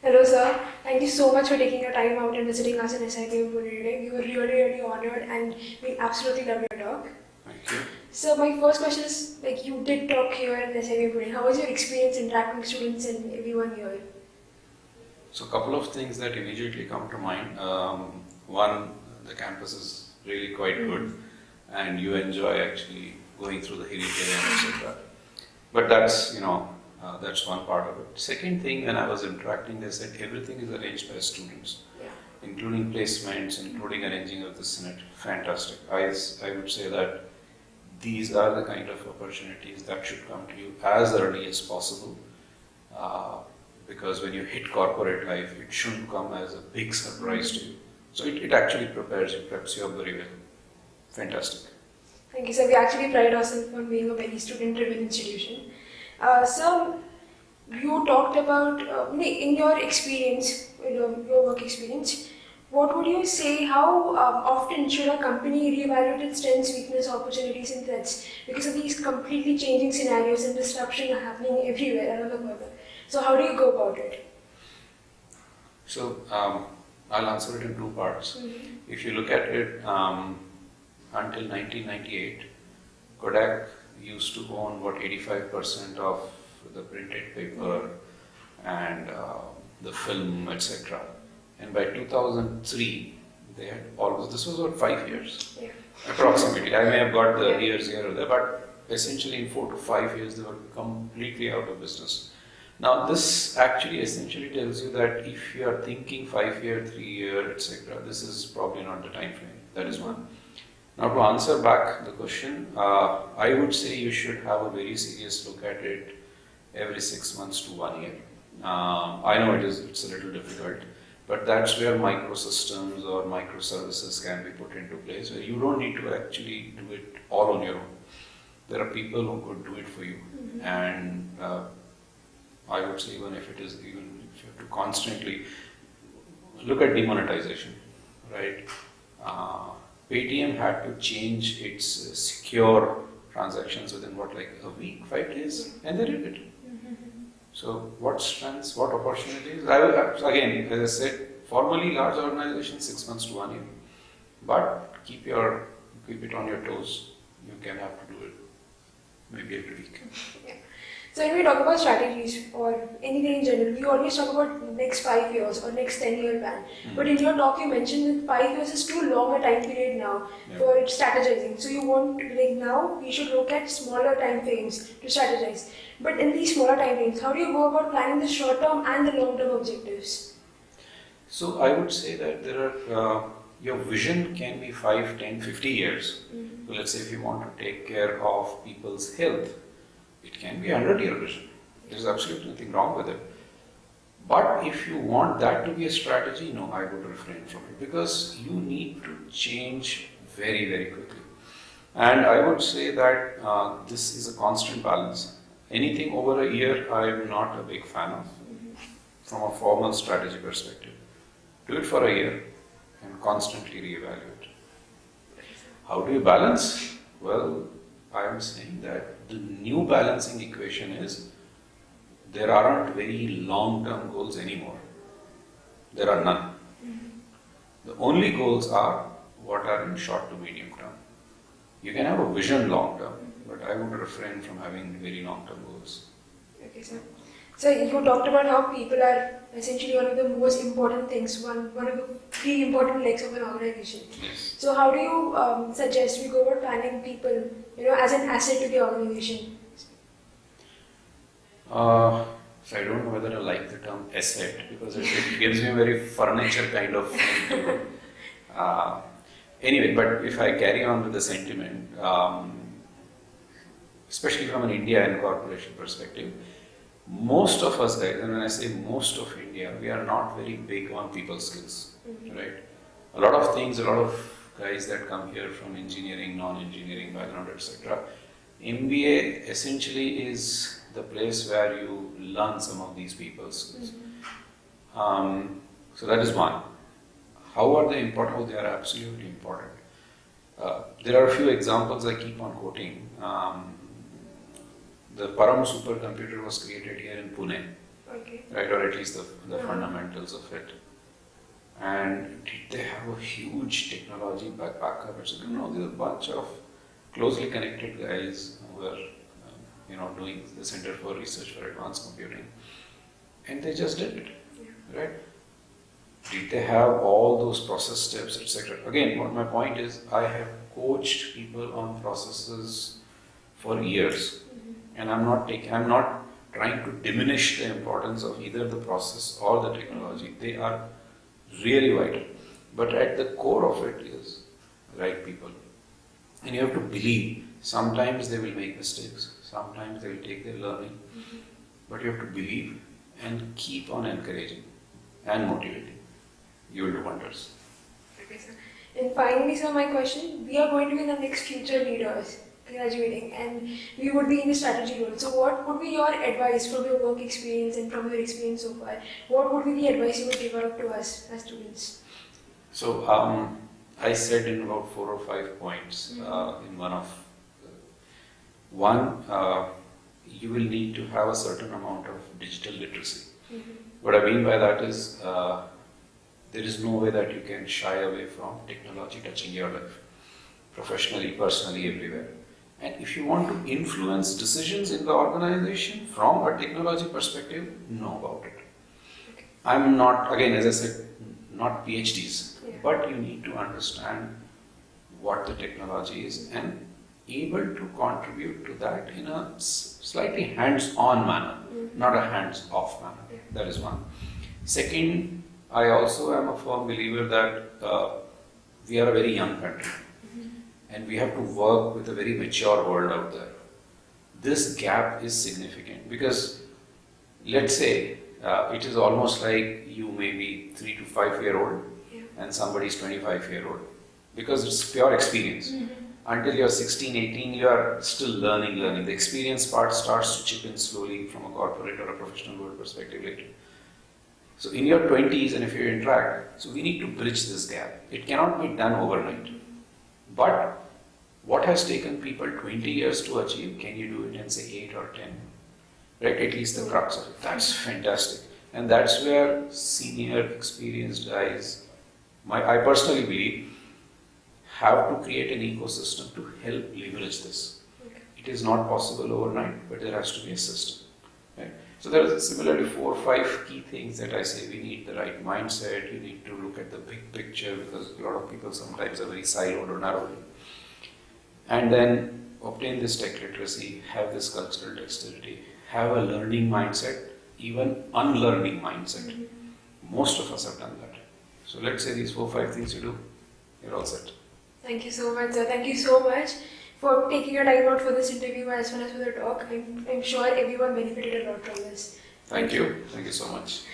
Hello, sir. Thank you so much for taking your time out and visiting us in SIP Pune today. We were really honored and we absolutely love your talk. Thank you. So, my first question is you did talk here in SIP Pune. How was your experience interacting with students and everyone here? So, a couple of things that immediately come to mind. One, the campus is really quite good, and you enjoy actually going through the hilly terrain, etc. But that's one part of it. Second thing, when I was interacting, they said everything is arranged by students, including placements, including arranging of the Senate. Fantastic. I would say that these are the kind of opportunities that should come to you as early as possible. Because when you hit corporate life, it shouldn't come as a big surprise to you. So it actually preps you up very well. Fantastic. Thank you, sir. We actually pride ourselves on being a very student-driven institution. So, you talked about, in your experience, your work experience, what would you say, how often should a company reevaluate its strengths, weaknesses, opportunities and threats because of these completely changing scenarios and disruption happening everywhere around the world? So how do you go about it? So I'll answer it in two parts. Mm-hmm. If you look at it, until 1998, Kodak used to own 85% of the printed paper and the film, etc. And by 2003, they had almost, this was about 5 years, approximately. I may have got the years here or there, but essentially in 4 to 5 years, they were completely out of business. Now, this actually essentially tells you that if you are thinking 5 year, 3 year, etc., this is probably not the time frame. That is one. Now, to answer back the question, I would say you should have a very serious look at it every 6 months to 1 year. I know it's a little difficult, but that's where microsystems or microservices can be put into place, where you don't need to actually do it all on your own. There are people who could do it for you, and I would say even if you have to constantly look at demonetization, right? Paytm had to change its secure transactions within like a week, 5 days, and they did it. So what strengths, what opportunities? Again, as I said, formally large organizations 6 months to 1 year, but keep it on your toes. You can have to do it maybe every week. Yeah. So when we talk about strategies or anything in general, we always talk about next 5 years or next 10-year plan. But in your talk, you mentioned that 5 years is too long a time period now for strategizing. So you want, now we should look at smaller time frames to strategize. But in these smaller time frames, how do you go about planning the short-term and the long-term objectives? So I would say that there are, your vision can be 5, 10, 50 years. So let's say if you want to take care of people's health, it can be a 100-year vision. There's absolutely nothing wrong with it. But if you want that to be a strategy, no, I would refrain from it because you need to change very, very quickly. And I would say that this is a constant balance. Anything over a year, I am not a big fan of from a formal strategy perspective. Do it for a year and constantly reevaluate. How do you balance? Well, I am saying that the new balancing equation is there aren't very long-term goals anymore. There are none. The only goals are what are in short to medium term. You can have a vision long-term, but I would refrain from having very long-term goals. Okay, sir. So you talked about how people are essentially one of the most important things, one of the 3 important legs of an organization. Yes. So how do you suggest we go about planning people, as an asset to the organization? So I don't know whether I like the term asset because it gives me a very furniture kind of feel. Anyway, but if I carry on with the sentiment, especially from an India and corporation perspective, most of us guys, and when I say most of India, we are not very big on people skills, right? A lot of things, a lot of guys that come here from engineering, non-engineering background, etc. MBA essentially is the place where you learn some of these people skills. So that is one. How are they important? Oh, they are absolutely important. There are a few examples I keep on quoting. The Param supercomputer was created here in Pune. Okay. Okay. right? Or at least the fundamentals of it. And did they have a huge technology backup? It's, there's a bunch of closely connected guys who were, doing the Center for Research for Advanced Computing, and they just did it, right? Did they have all those process steps, etc.? Again, what my point is, I have coached people on processes for years, and I'm not trying to diminish the importance of either the process or the technology. They are really vital, but at the core of it is right people, and you have to believe. Sometimes they will make mistakes, sometimes they will take their learning, but you have to believe and keep on encouraging and motivating. You will do wonders. Okay, sir. And finally, sir, my question: we are going to be the next future leaders graduating, and we would be in the strategy role. So, what would be your advice from your work experience and from your experience so far? What would be the advice you would give out to us as students? So, I said in about 4 or 5 points in one, you will need to have a certain amount of digital literacy. What I mean by that is, there is no way that you can shy away from technology touching your life, professionally, personally, everywhere. And if you want to influence decisions in the organization from a technology perspective, know about it. Okay. I'm not, again, as I said, not PhDs, Yeah. but you need to understand what the technology is and able to contribute to that in a slightly hands-on manner, not a hands-off manner. Yeah. That is one. Second, I also am a firm believer that we are a very young country and we have to work with a very mature world out there. This gap is significant because, let's say, it is almost like you may be 3 to 5 year old and somebody is 25-year-old, because it's pure experience. Until you're 16, 18, you are still learning. The experience part starts to chip in slowly from a corporate or a professional world perspective later. So in your 20s, and if you interact, so we need to bridge this gap. It cannot be done overnight. But what has taken people 20 years to achieve, can you do it in say 8 or 10? Right? At least the crux of it. That's fantastic. And that's where senior, experienced guys, I personally believe, have to create an ecosystem to help leverage this. Okay. It is not possible overnight, but there has to be a system. Right? So there are similarly 4 or 5 key things that I say. We need the right mindset, you need to look at the big picture, because a lot of people sometimes are very siloed or narrow. And then obtain this tech literacy, have this cultural dexterity, have a learning mindset, even unlearning mindset. Most of us have done that. So let's say these 4 or 5 things you do, you're all set. Thank you so much, sir. Thank you so much for taking your time out for this interview as well as for the talk. I'm sure everyone benefited a lot from this. Thank you. Thank you so much.